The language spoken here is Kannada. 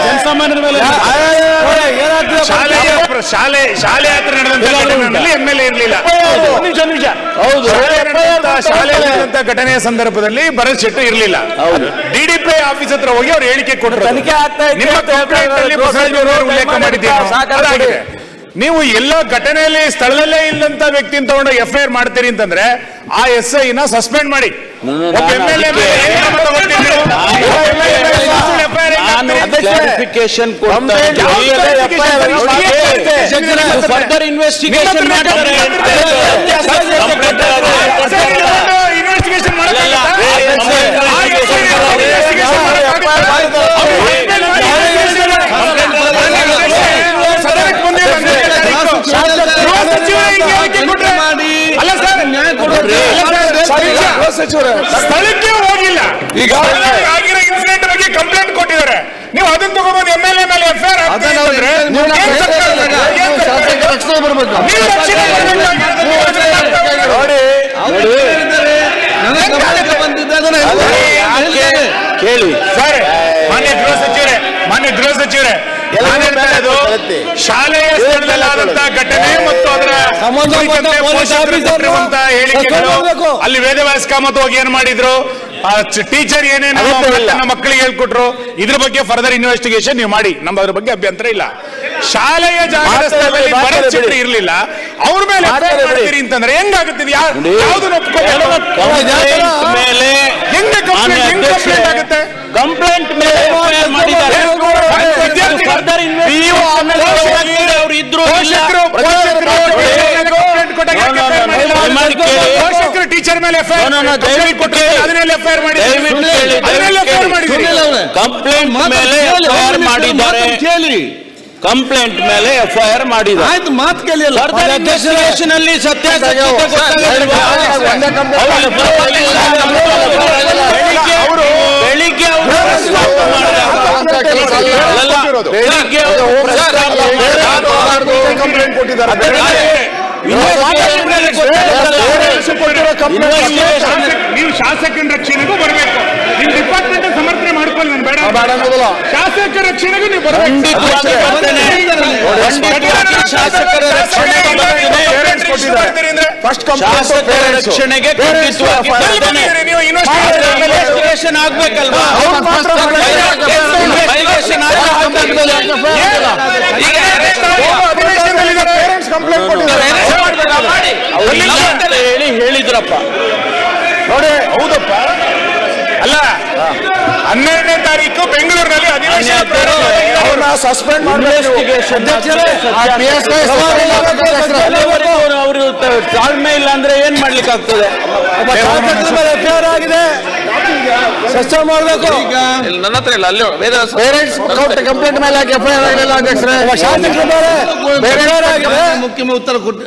ಜನಸಾಮಾನ್ಯರ ಮೇಲೆ ಶಾಲೆ ಯಾತ್ರೆ ನಡೆದಂತ ಎಂಎಲ್ಎ ಇರಲಿಲ್ಲ. ಶಾಲೆ ನಡೆದಂತ ಘಟನೆಯ ಸಂದರ್ಭದಲ್ಲಿ ಭರತ್ ಶೆಟ್ಟಿ ಇರಲಿಲ್ಲ. ಡಿಡಿಪಿ ಆಫೀಸ್ ಹತ್ರ ಹೋಗಿ ಅವ್ರು ಹೇಳಿಕೆ ಕೊಟ್ಟರು. ನಿಮ್ಮ ಉಲ್ಲೇಖ ಮಾಡಿದ್ದೀರಿ. ನೀವು ಎಲ್ಲ ಘಟನೆಯಲ್ಲಿ ಸ್ಥಳದಲ್ಲೇ ಇಲ್ಲಂತ ವ್ಯಕ್ತಿನ ತಗೊಂಡು FIR ಮಾಡ್ತೀರಿ ಅಂತಂದ್ರೆ ಆ SI ನ ಸಸ್ಪೆಂಡ್ ಮಾಡಿ. ಫರ್ದರ್ ಇನ್ವೆಸ್ಟಿಗೇಷನ್ ಮಾಡ್ತಾರೆ. ಸ್ಥಳಕ್ಕೆ ಹೋಗಿಲ್ಲ. ಈಗ ಆಗಿರೋ ಇನ್ಸಿಡೆಂಟ್ ಬಗ್ಗೆ ಕಂಪ್ಲೇಂಟ್ ಕೊಟ್ಟಿದ್ದಾರೆ. ನೀವು ಅದನ್ನ ತಗೊಂಡು MLA ಮೇಲೆ FIR ಕೇಳಿ ಸರ್. ಮಾನ್ಯ ಗೃಹ ಸಚಿವರೇ ಶಾಲೆಯ ಸ್ಥಳದಲ್ಲಾದಂತಹ ಘಟನೆ ಮತ್ತು ಅದರ ಹೇಳಿಕೆಗಳು, ಅಲ್ಲಿ ವೇದವ್ಯಾಸ ಕಾಮತ್ ಹೋಗಿ ಏನ್ ಮಾಡಿದ್ರು, ಟೀಚರ್ ಏನೇನು ಮಕ್ಕಳಿಗೆ ಹೇಳ್ಕೊಟ್ರು, ಇದ್ರ ಬಗ್ಗೆ ಫರ್ದರ್ ಇನ್ವೆಸ್ಟಿಗೇಷನ್ ನೀವು ಮಾಡಿ. ನಮ್ಮ ಅದ್ರ ಬಗ್ಗೆ ಅಭ್ಯಂತರ ಇಲ್ಲ. ಶಾಲೆಯ ಜಾಗದ ಸ್ಥಳದಲ್ಲಿ ಭರತ್ ಶೆಟ್ಟಿ ಇರ್ಲಿಲ್ಲ, ಅವ್ರ ಮೇಲೆ ಮಾಡ್ತೀರಿ ಅಂತಂದ್ರೆ ಹೆಂಗಾಗುತ್ತಿದೆ? ಯಾವ್ದನ್ನ ಕಂಪ್ಲೇಂಟ್ ಆಗುತ್ತೆ? ಕಂಪ್ಲೇಂಟ್ ಮೇಲೆ ಮಾಡಿದ್ದಾರೆ. ಟೀಚರ್ ಮೇಲೆ ಕಂಪ್ಲೇಂಟ್ ಮೇಲೆ FIR ಮಾಡಿದ್ದಾರೆ. ಕಂಪ್ಲೇಂಟ್ ಮೇಲೆ FIR ಮಾಡಿದ್ದಾರೆ. ಆಯ್ತು, ಮಾತು ಕೇಳಿಲ್ಲ. ಇನ್ವೆಸ್ಟಿಗೇಷನ್ ಅಲ್ಲಿ ಸತ್ಯಾಸತ್ಯತೆ ಬೆಳಿಗ್ಗೆ ನೀವು ಶಾಸಕನ ರಕ್ಷಣೆಗೂ ಬರಬೇಕು. ನಿಮ್ ಡಿಪಾರ್ಟ್ಮೆಂಟ್ ಸಮರ್ಥನೆ ಮಾಡ್ಕೊಳ್ಳಿ. ನಾನು ಬೇಡ, ಶಾಸಕರ ರಕ್ಷಣೆಗೂ ನೀವು ಬರಬೇಕು. ಶಾಸಕರ ರಕ್ಷಣೆಗೆ ಇನ್ವೆಸ್ಟಿಗೇಷನ್ ಆಗ್ಬೇಕಲ್ವಾ? ಹೇಳಿದ್ರಪ್ಪ ನೋಡಿ. ಹೌದಪ್ಪ, ಅಲ್ಲ 12ನೇ ತಾರೀಕು ಬೆಂಗಳೂರಿನಲ್ಲಿ ಅಧಿವೇಶನ ಸಸ್ಪೆಂಡ್ ಅವರು ತಾಳ್ಮೆ ಇಲ್ಲ ಅಂದ್ರೆ ಏನ್ ಮಾಡ್ಲಿಕ್ಕೆ ಆಗ್ತದೆ? ಆಗಿದೆ, ಸಸ್ಪೆಂಡ್ ಮಾಡಬೇಕು. ಈಗ ನನ್ನ ಹತ್ರ ಇಲ್ಲ, ಅಲ್ಲಿ ಪೇರೆಂಟ್ಸ್ ಕಂಪ್ಲೇಂಟ್ ಮೇಲೆ FIR ಆಗಲಿಲ್ಲ ಅಧ್ಯಕ್ಷರೇ. ಶಾಸಕರು ಮುಖ್ಯ ಉತ್ತರ ಕೊಟ್ಟು